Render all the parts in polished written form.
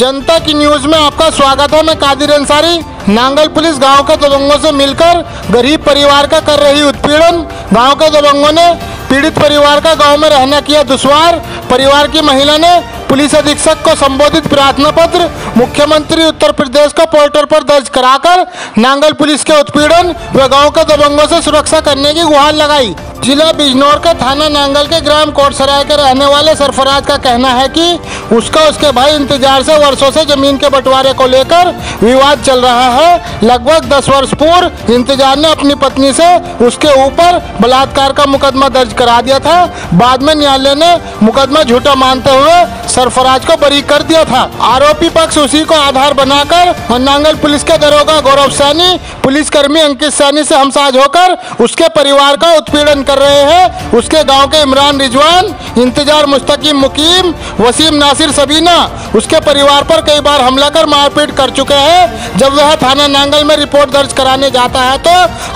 जनता की न्यूज में आपका स्वागत है। मैं कादिर अंसारी। नांगल पुलिस गांव के दबंगों से मिलकर गरीब परिवार का कर रही उत्पीड़न। गांव के दबंगों ने पीड़ित परिवार का गांव में रहना किया दुश्वार। परिवार की महिला ने पुलिस अधीक्षक को संबोधित प्रार्थना पत्र मुख्यमंत्री उत्तर प्रदेश को पोर्टल पर दर्ज कराकर नांगल पुलिस के उत्पीड़न व गांव के दबंगों से सुरक्षा करने की गुहार लगाई। जिला बिजनौर के थाना नांगल के ग्राम कोटसराय के रहने वाले सरफराज का कहना है कि उसके भाई इंतजार से वर्षों से जमीन के बंटवारे को लेकर विवाद चल रहा है। लगभग 10 वर्ष पूर्व इंतजार ने अपनी पत्नी से उसके ऊपर बलात्कार का मुकदमा दर्ज करा दिया था। बाद में न्यायालय ने मुकदमा झूठा मानते हुए सरफराज को बरी कर दिया था। आरोपी पक्ष उसी को आधार बनाकर और नांगल पुलिस के दरोगा गौरव सैनी, पुलिसकर्मी अंकित सैनी से हमसाज होकर उसके परिवार का उत्पीड़न कर रहे हैं। उसके गांव के इमरान रिजवान, इंतजार मुस्तकीम मुकीम, वसीम नासिर सबीना उसके परिवार पर कई बार हमला कर मारपीट कर चुके हैं। जब वह थाना नांगल में रिपोर्ट दर्ज कराने जाता है तो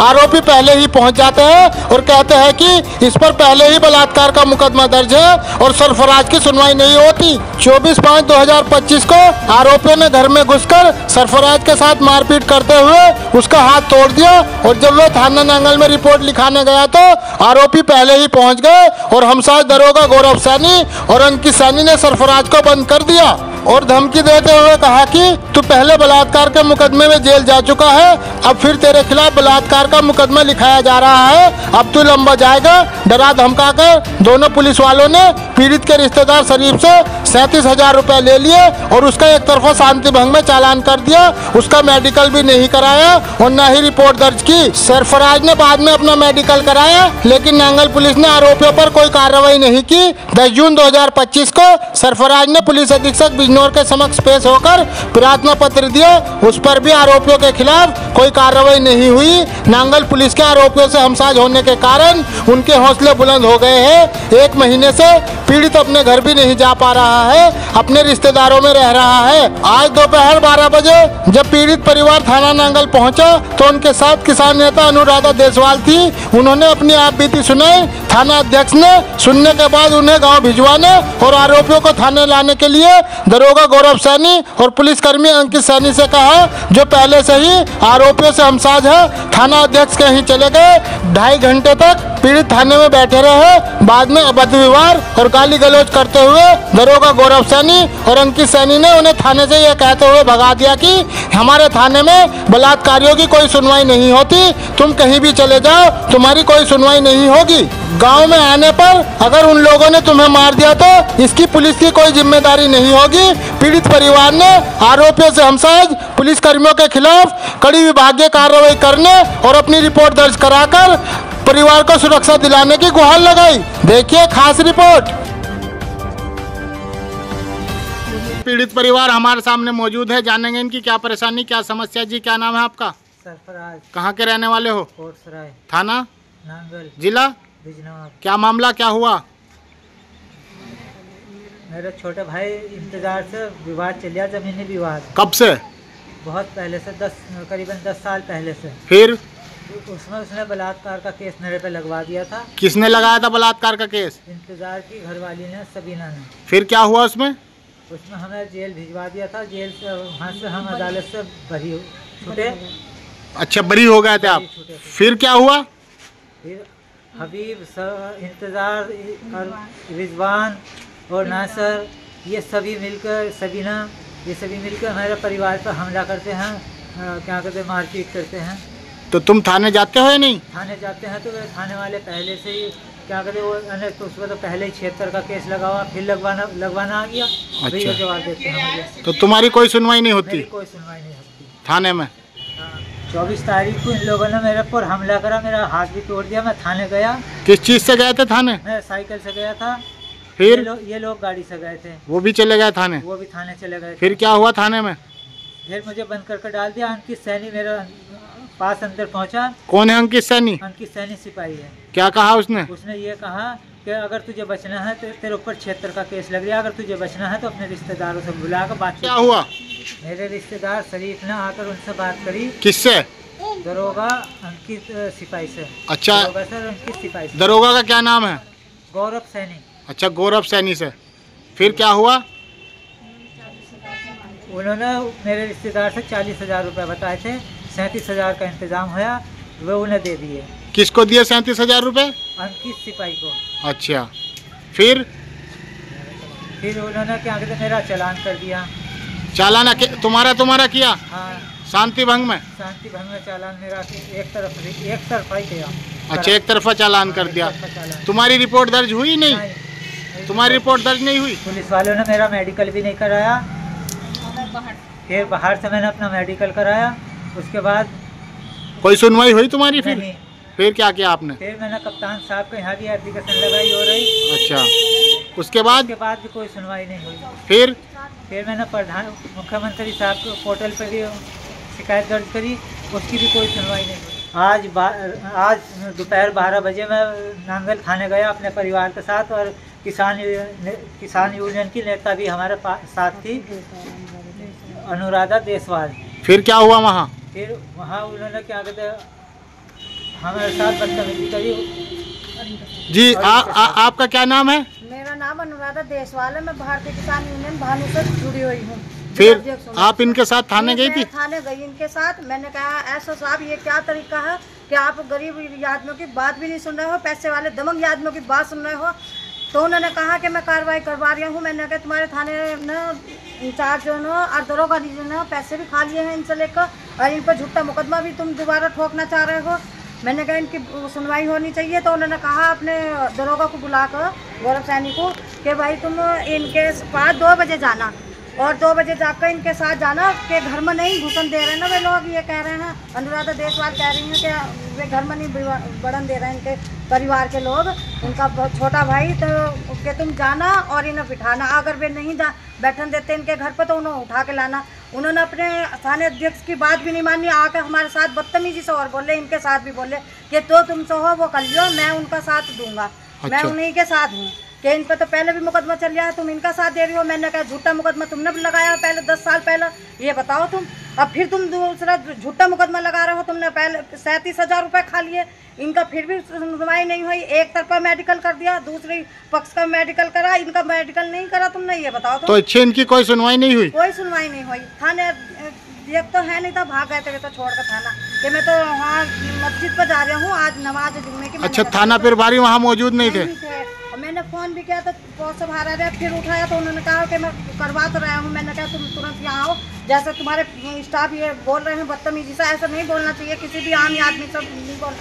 आरोपी पहले ही पहुंच जाते हैं और कहते हैं कि इस पर पहले ही बलात्कार का मुकदमा दर्ज है और सरफराज की सुनवाई नहीं होती। 24/5/2025 को आरोपियों ने घर में घुसकर सरफराज के साथ मारपीट करते हुए उसका हाथ तोड़ दिया और जब वह थाना नांगल में रिपोर्ट लिखाने गया तो आरोपी पहले ही पहुंच गए और हमसाज दरोगा गौरव सैनी और अंकित सैनी ने सरफराज को बंद कर दिया और धमकी देते हुए कहा कि तू पहले बलात्कार के मुकदमे में जेल जा चुका है, अब फिर तेरे खिलाफ बलात्कार का मुकदमा लिखाया जा रहा है, अब तू लंबा जाएगा। डरा धमका कर दोनों पुलिस वालों ने पीड़ित के रिश्तेदार शरीफ से 37,000 रुपए ले लिए और उसका एक तरफा शांति भंग में चालान कर दिया। उसका मेडिकल भी नहीं कराया और न ही रिपोर्ट दर्ज की। सरफराज ने बाद में अपना मेडिकल कराया, लेकिन नांगल पुलिस ने आरोपियों पर कोई कार्रवाई नहीं की। 10 जून 2025 को सरफराज ने पुलिस अधीक्षक बिजनौर के समक्ष पेश होकर प्रार्थना पत्र दिया। उस पर भी आरोपियों के खिलाफ कोई कार्रवाई नहीं हुई। नांगल पुलिस के आरोपियों से हमसाज होने के कारण उनके हौसले बुलंद हो गए हैं। 1 महीने से पीड़ित अपने घर भी नहीं जा पा रहा है, अपने रिश्तेदारों में रह रहा है। आज दोपहर 12 बजे जब पीड़ित परिवार थाना नांगल पहुंचा तो उनके साथ किसान नेता अनुराधा देसवाल थी। उन्होंने अपनी आप बीती सुनाई। थाना अध्यक्ष ने सुनने के बाद उन्हें गांव भिजवाने और आरोपियों को थाने लाने के लिए दरोगा गौरव सैनी और पुलिसकर्मी अंकित सैनी से कहा, जो पहले से ही आरोपियों से हमसाज है। थाना अध्यक्ष कहीं चले गए। 2.5 घंटे तक पीड़ित थाने में बैठे रहे। बाद में अभद्र व्यवहार और गाली गलौज करते हुए दरोगा गौरव सैनी और अंकित सैनी ने उन्हें थाने से यह कहते हुए भगा दिया कि हमारे थाने में बलात्कारियों की कोई सुनवाई नहीं होती, तुम कहीं भी चले जाओ, तुम्हारी कोई सुनवाई नहीं होगी। गांव में आने पर अगर उन लोगों ने तुम्हें मार दिया तो इसकी पुलिस की कोई जिम्मेदारी नहीं होगी। पीड़ित परिवार ने आरोपियों से हमसाज पुलिस कर्मियों के खिलाफ कड़ी विभागीय कार्रवाई करने और अपनी रिपोर्ट दर्ज कराकर परिवार को सुरक्षा दिलाने की गुहार लगाई। देखिए खास रिपोर्ट। पीड़ित परिवार हमारे सामने मौजूद है, जानेंगे इनकी क्या परेशानी, क्या समस्या। जी क्या नाम है आपका? सरफराज। कहाँ के रहने वाले हो? कोटसराय। थाना नांगल। जिला बिजनौर। क्या मामला क्या हुआ? मेरे छोटे भाई इंतजार से विवाद चल गया, जमीनी विवाद। कब से? बहुत पहले से, करीबन 10 साल पहले से। फिर उसमें उसने बलात्कार का केस मेरे पे लगवा दिया था। किसने लगाया था बलात्कार का केस? इंतजार की घरवाली ने, सबीना ने। फिर क्या हुआ उसमें? उसमें हमें जेल भिजवा दिया था। जेल से वहाँ से हम अदालत से बरी छूटे। अच्छा, बरी हो गए थे आप? फिर क्या हुआ? फिर हबीब, इंतजार और रिजवान और नासर, ये सभी मिलकर, सबीना, ये सभी मिलकर हमारे परिवार पर हमला करते हैं। क्या कहते हैं, मारपीट करते हैं। तो तुम थाने जाते हो या नहीं? थाने जाते हैं तो थाने वाले पहले से ही क्या कहते वो, तो उसको तो पहले ही 76 का केस लगा हुआ, फिर लगवाना आ गया। अच्छा। जवाब देते हैं मुझे। तो तुम्हारी कोई सुनवाई नहीं होती? कोई सुनवाई नहीं होती थाने में? 24 तारीख को इन लोगों ने मेरे पर हमला करा, मेरा हाथ भी तोड़ दिया। मैं थाने गया। किस चीज से गए थे थाने? मैं साइकिल से गया था। फिर ये लोग गाड़ी से गए थे। वो भी चले गए थाने? वो भी थाने चले गए। फिर क्या हुआ थाने में? फिर मुझे बंद करके डाल दिया। अंकित सैनी मेरे पास अंदर पहुंचा। कौन है अंकित सैनी? अंकित सैनी सिपाही है। क्या कहा उसने? उसने ये कहा कि अगर तुझे बचना है तो तेरे ऊपर 76 का केस लग गया, अगर तुझे बचना है तो अपने रिश्तेदारों से बुला कर बात। क्या हुआ? मेरे रिश्तेदार शरीफ ने आकर उनसे बात करी। किससे? दरोगा अंकित सिपाही से। अच्छा, दरोगा सर अंकित सिपाही से। दरोगा का क्या नाम है? गौरव सैनी। अच्छा, गौरव सैनी से। फिर क्या हुआ? उन्होंने मेरे रिश्तेदार से 40,000 रुपये बताए थे, 37,000 का इंतज़ाम हुआ, वो उन्हें दे दिए। किसको दिए 37,000 रुपये? अंकित सिपाही को। अच्छा, फिर उन्होंने क्या कहते मेरा चालान कर दिया। चालान तुम्हारा किया? हाँ, शांति भंग में चालान मेरा एक तरफा ही किया। अच्छा, एक तरफा चालान कर दिया। तुम्हारी रिपोर्ट दर्ज हुई? नहीं, तुम्हारी रिपोर्ट दर्ज नहीं हुई। पुलिस वालों ने मेरा मेडिकल भी नहीं कराया, फिर बाहर से मैंने अपना मेडिकल कराया, उसके बाद कोई सुनवाई हुई तुम्हारी? फिर क्या किया आपने? फिर मैंने कप्तान साहब के यहाँ भी एप्लीकेशन लगाई हो रही। अच्छा, उसके बाद भी कोई सुनवाई नहीं हुई। फिर मैंने मुख्यमंत्री साहब के पोर्टल पर भी शिकायत दर्ज करी, उसकी भी कोई सुनवाई नहीं हुई। आज दोपहर 12 बजे मैं नांगल थाने गया अपने परिवार के साथ, और किसान यूनियन की नेता भी हमारे साथ थी, अनुराधा देसवाल। फिर क्या हुआ वहाँ? फिर वहाँ उन्होंने क्या कहते हमारे साथ बदतमीजी करी। जी, आपका क्या नाम है? मेरा नाम अनुराधा देसवाल है, मैं भारतीय किसान यूनियन भानु से जुड़ी हुई हूँ। फिर आप इनके साथ थाने गई थी? थाने गई इनके साथ। मैंने कहा ऐसा साहब ये क्या तरीका है कि आप गरीब आदमियों की बात भी नहीं सुन रहे हो, पैसे वाले दमंग आदमियों की बात सुन रहे हो। तो उन्होंने कहा कि मैं कार्रवाई करवा रही हूँ। मैंने कहा तुम्हारे थाने ने इंचार्ज जो ना और दरोगा जो ना पैसे भी खा लिए हैं इनसे लेकर, और इन पर झूठा मुकदमा भी तुम दोबारा ठोकना चाह रहे हो। मैंने कहा इनकी सुनवाई होनी चाहिए। तो उन्होंने कहा अपने दरोगा को बुलाकर, गौरव सैनी को, कि भाई तुम इनके पास 2 बजे जाना, और 2 बजे जाकर इनके साथ जाना कि घर में नहीं घुसन दे रहे हैं ना वे लोग। ये कह रहे हैं, अनुराधा देसवाल कह रही हैं कि वे घर में नहीं बढ़न दे रहे हैं इनके परिवार के लोग, इनका छोटा भाई। तो कि तुम जाना और इन्हें बिठाना, अगर वे नहीं बैठन देते इनके घर पर तो उन्हें उठा के लाना। उन्होंने अपने थाने अध्यक्ष की बात भी नहीं मानी, आकर हमारे साथ बदतमीजी से और बोले, इनके साथ भी बोले कि तो तुमसे हो वो कर लियो, मैं उनका साथ दूंगा। मैं उन्हीं के साथ हूँ कि इन पर तो पहले भी मुकदमा चल गया है, तुम इनका साथ दे रही हो। मैंने कहा झूठा मुकदमा तुमने भी लगाया पहले 10 साल पहले, ये बताओ तुम। अब फिर तुम दूसरा झूठा मुकदमा लगा रहे हो। तुमने पहले 37,000 रुपये खा लिए, इनका फिर भी सुनवाई नहीं हुई। एक तरफा मेडिकल कर दिया, दूसरी पक्ष का मेडिकल करा, इनका मेडिकल नहीं करा तुमने, ये बताओ तुम। तो अच्छे इनकी कोई सुनवाई नहीं हुई? कोई सुनवाई नहीं हुई। थाने एक तो है नहीं था, भाग गए थे तो छोड़ कर थाना कि मैं तो वहाँ मस्जिद पर जा रहा हूँ आज नमाज जुम्मे की। अच्छा, थाना प्रभारी वहाँ मौजूद नहीं थे? मैंने फ़ोन भी किया तो बहुत से बाहर आ रहे, फिर उठाया तो उन्होंने कहा कि मैं करवा तो रहा हूँ। मैंने कहा तुम तुरंत यहाँ आओ, जैसे तुम्हारे स्टाफ ये बोल रहे हैं बदतमीजी से, ऐसा नहीं बोलना चाहिए किसी भी आम आदमी से। नहीं बोल,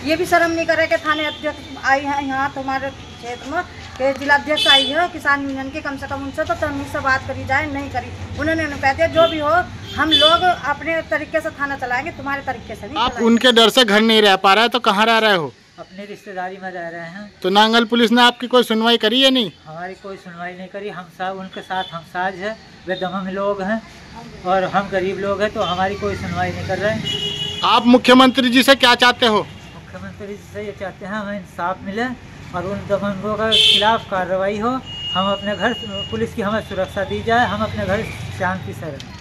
ये भी शर्म नहीं करे कि थाने अध्यक्ष आई है यहाँ तुम्हारे क्षेत्र में, कि जिलाध्यक्ष आई है किसान यूनियन की, कम से कम उनसे तो तमीज़ से बात करी जाए। नहीं करी उन्होंने। कह दिया जो भी हो हम लोग अपने तरीके से थाना चलाएंगे, तुम्हारे तरीके से नहीं। आप उनके डर से घर नहीं रह पा रहे तो कहाँ रह रहे हो? अपनी रिश्तेदारी में रह रहे हैं। तो नांगल पुलिस ने आपकी कोई सुनवाई करी है? नहीं, हमारी कोई सुनवाई नहीं करी। हम सब उनके साथ हमसाज है, वे दमंग लोग हैं और हम गरीब लोग हैं, तो हमारी कोई सुनवाई नहीं कर रहे हैं। आप मुख्यमंत्री जी से क्या चाहते हो? मुख्यमंत्री जी से ये चाहते हैं हमें इंसाफ मिले और उन दमंगों के खिलाफ कार्रवाई हो। हम अपने घर, पुलिस की हमें सुरक्षा दी जाए, हम अपने घर शांति से रहें।